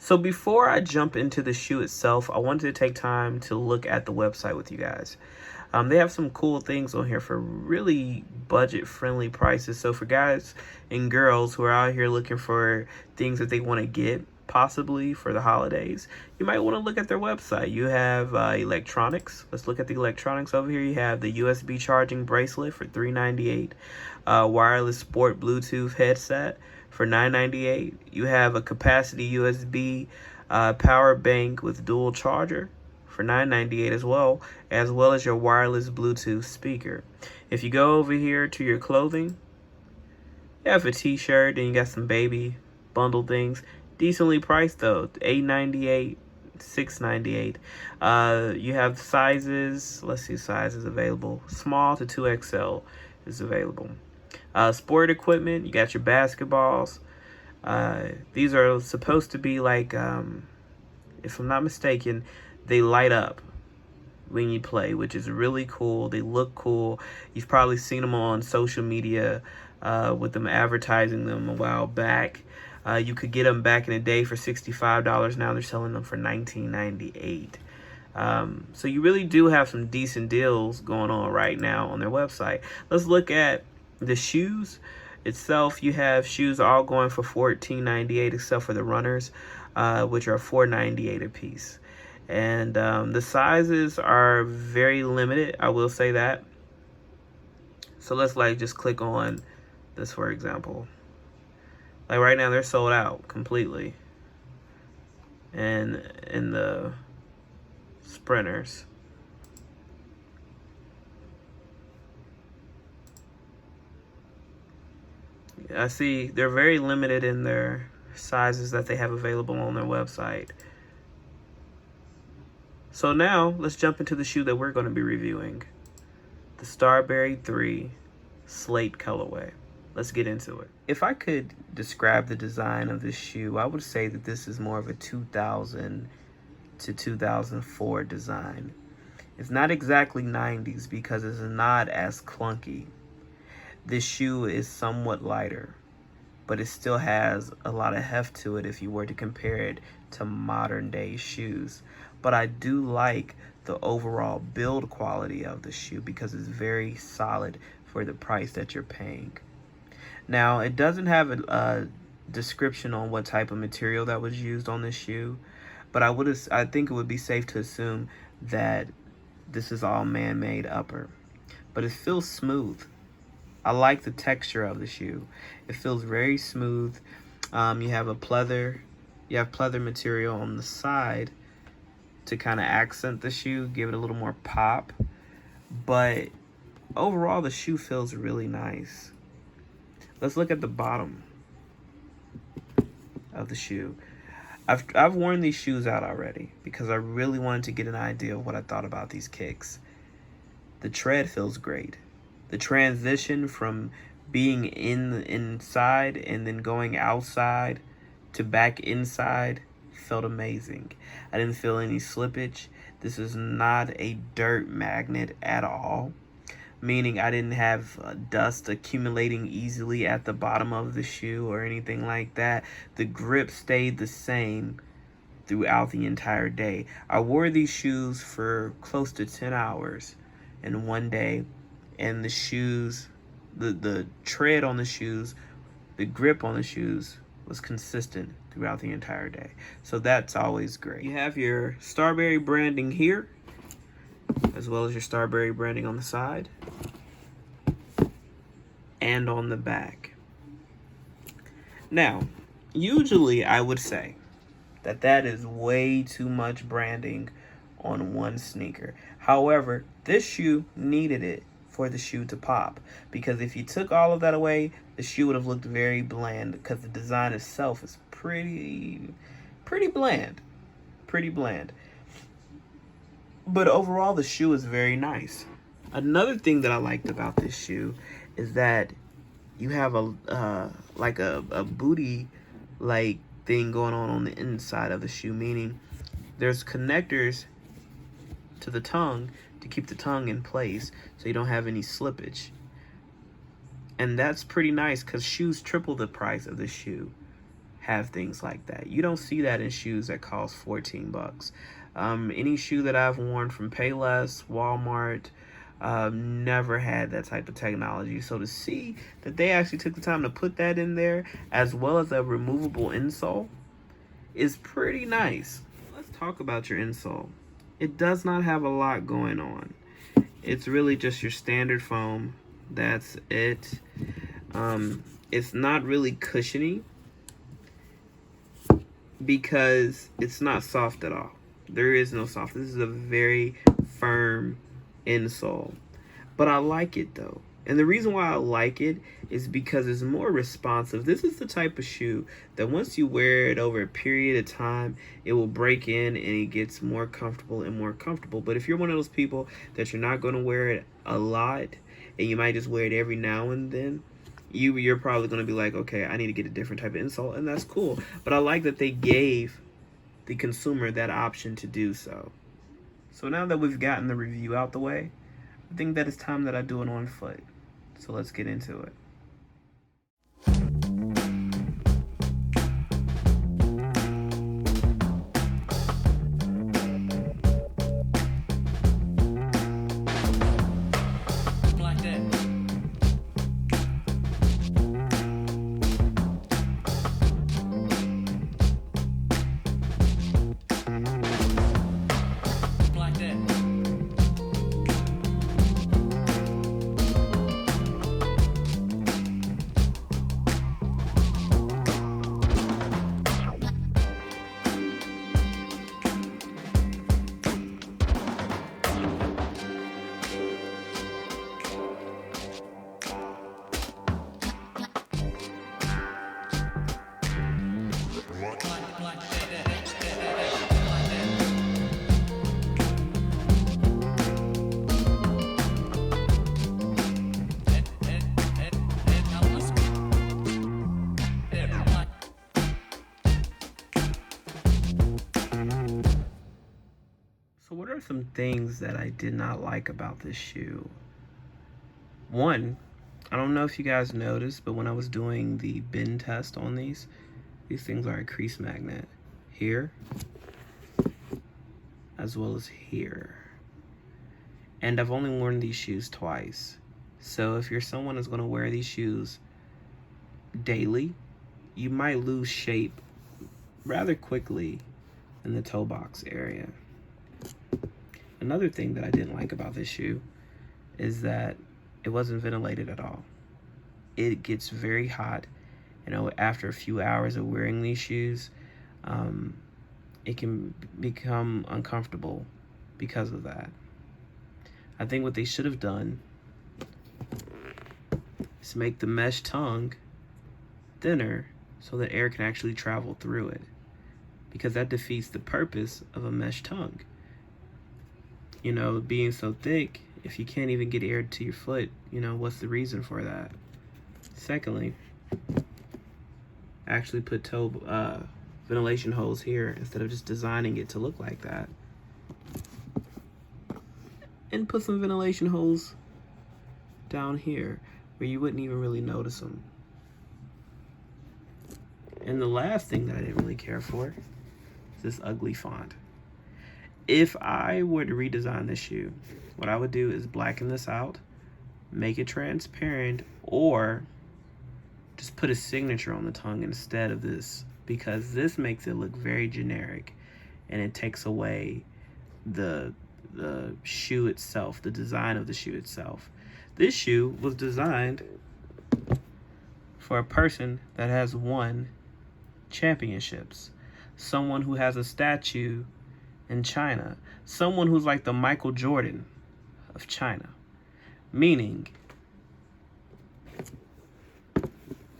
So before I jump into the shoe itself, I wanted to take time to look at the website with you guys. They have some cool things on here for really budget-friendly prices. So for guys and girls who are out here looking for things that they want to get, possibly for the holidays, you might want to look at their website. You have electronics. Let's look at the electronics over here. You have the USB charging bracelet for $398, wireless sport Bluetooth headset for $998. You have a capacity USB power bank with dual charger for $998 as well as your wireless Bluetooth speaker. If you go over here to your clothing, you have a t-shirt and you got some baby bundle things. Decently priced though, $898, $698. You have sizes, let's see sizes available. Small to 2XL is available. Sport equipment, you got your basketballs. These are supposed to be like, if I'm not mistaken, they light up when you play, which is really cool. They look cool. You've probably seen them on social media with them advertising them a while back. You could get them back in the day for $65. Now they're selling them for $19.98. So you really do have some decent deals going on right now on their website. Let's look at the shoes itself. You have shoes all going for $14.98 except for the runners, which are $4.98 a piece. And the sizes are very limited, I will say that. So let's just click on this, for example. Like right now they're sold out completely. And in the sprinters, I see they're very limited in their sizes that they have available on their website. So now let's jump into the shoe that we're going to be reviewing, the STARBURY 3 SLATE colorway. Let's get into it. If I could describe the design of this shoe, I would say that this is more of a 2000 to 2004 design. It's not exactly 90s because it's not as clunky. This shoe is somewhat lighter, but it still has a lot of heft to it if you were to compare it to modern day shoes. But I do like the overall build quality of the shoe because it's very solid for the price that you're paying. Now, it doesn't have a description on what type of material that was used on this shoe, but I think it would be safe to assume that this is all man-made upper. But it feels smooth. I like the texture of the shoe. It feels very smooth. You have pleather material on the side to kind of accent the shoe, give it a little more pop. But overall, the shoe feels really nice. Let's look at the bottom of the shoe. I've worn these shoes out already because I really wanted to get an idea of what I thought about these kicks. The tread feels great. The transition from being inside and then going outside to back inside felt amazing. I didn't feel any slippage. This is not a dirt magnet at all, meaning I didn't have dust accumulating easily at the bottom of the shoe or anything like that. The grip stayed the same throughout the entire day. I wore these shoes for close to 10 hours in one day, and the shoes, the tread on the shoes, the grip on the shoes was consistent throughout the entire day. So that's always great. You have your STARBURY branding here, as well as your STARBURY branding on the side and on the back. Now, usually I would say that is way too much branding on one sneaker. However, this shoe needed it for the shoe to pop, because if you took all of that away, the shoe would have looked very bland, because the design itself is pretty bland. But overall, the shoe is very nice. Another thing that I liked about this shoe is that you have a booty like thing going on the inside of the shoe, meaning there's connectors to the tongue to keep the tongue in place so you don't have any slippage. And that's pretty nice because shoes triple the price of the shoe. have things like that. You don't see that in shoes that cost 14 bucks. Any shoe that I've worn from Payless, Walmart, never had that type of technology. So to see that they actually took the time to put that in there, as well as a removable insole, is pretty nice. Let's talk about your insole. It does not have a lot going on. It's really just your standard foam. That's it. It's not really cushiony because it's not soft at all. There is no soft. This is a very firm insole. But I like it though. And the reason why I like it is because it's more responsive. This is the type of shoe that once you wear it over a period of time, it will break in and it gets more comfortable and more comfortable. But if you're one of those people that you're not going to wear it a lot and you might just wear it every now and then, you're probably going to be like, okay, I need to get a different type of insole, and that's cool. But I like that they gave the consumer that option to do so. So now that we've gotten the review out the way, I think that it's time that I do it on foot. So let's get into it. So what are some things that I did not like about this shoe? One, I don't know if you guys noticed, but when I was doing the bend test on these things are a crease magnet here, as well as here. And I've only worn these shoes twice. So if you're someone who's gonna wear these shoes daily, you might lose shape rather quickly in the toe box area. Another thing that I didn't like about this shoe is that it wasn't ventilated at all. It gets very hot. You know, after a few hours of wearing these shoes, it can become uncomfortable because of that. I think what they should have done is make the mesh tongue thinner so that air can actually travel through it, because that defeats the purpose of a mesh tongue. You know, being so thick, if you can't even get air to your foot, you know, what's the reason for that? Secondly, actually put toe ventilation holes here instead of just designing it to look like that. And put some ventilation holes down here where you wouldn't even really notice them. And the last thing that I didn't really care for is this ugly font. If I were to redesign this shoe, what I would do is blacken this out, make it transparent, or just put a signature on the tongue instead of this, because this makes it look very generic and it takes away the shoe itself, the design of the shoe itself. This shoe was designed for a person that has won championships, someone who has a statue in China, someone who's like the Michael Jordan of China, meaning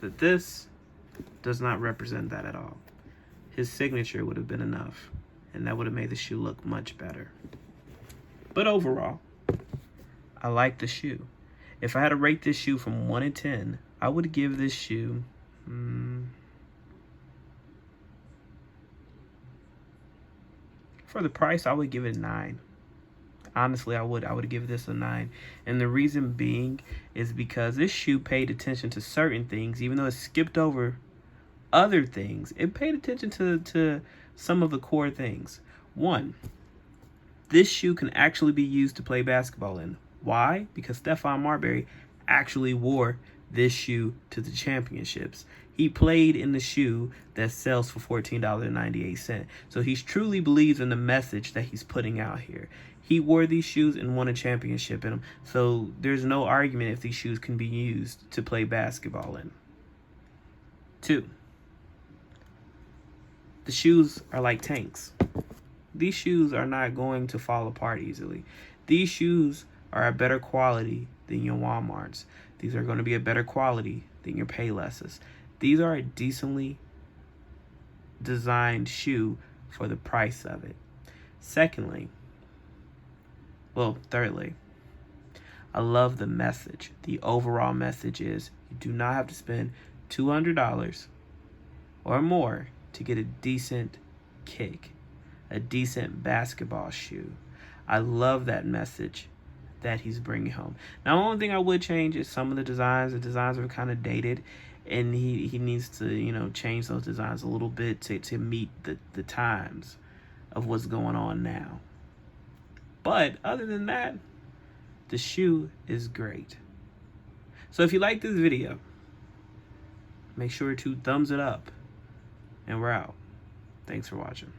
that this does not represent that at all. His signature would have been enough, and that would have made the shoe look much better. But overall, I like the shoe. If I had to rate this shoe from 1 to 10, I would give this shoe for the price, I would give it a 9. Honestly, I would give this a 9. And the reason being is because this shoe paid attention to certain things, even though it skipped over other things. It paid attention to some of the core things. One, this shoe can actually be used to play basketball in. Why? Because Stephon Marbury actually wore this shoe to the championships. He played in the shoe that sells for $14.98. So he truly believes in the message that he's putting out here. He wore these shoes and won a championship in them. So there's no argument if these shoes can be used to play basketball in. 2, the shoes are like tanks. These shoes are not going to fall apart easily. These shoes are a better quality than your Walmarts. These are going to be a better quality than your Paylesses. These are a decently designed shoe for the price of it. Thirdly, I love the message. The overall message is you do not have to spend $200 or more to get a decent kick, a decent basketball shoe. I love that message that he's bringing home. Now, the only thing I would change is some of the designs. The designs are kind of dated, and he needs to, change those designs a little bit to meet the times of what's going on now. But other than that, the shoe is great. So if you like this video, make sure to thumbs it up, and we're out. Thanks for watching.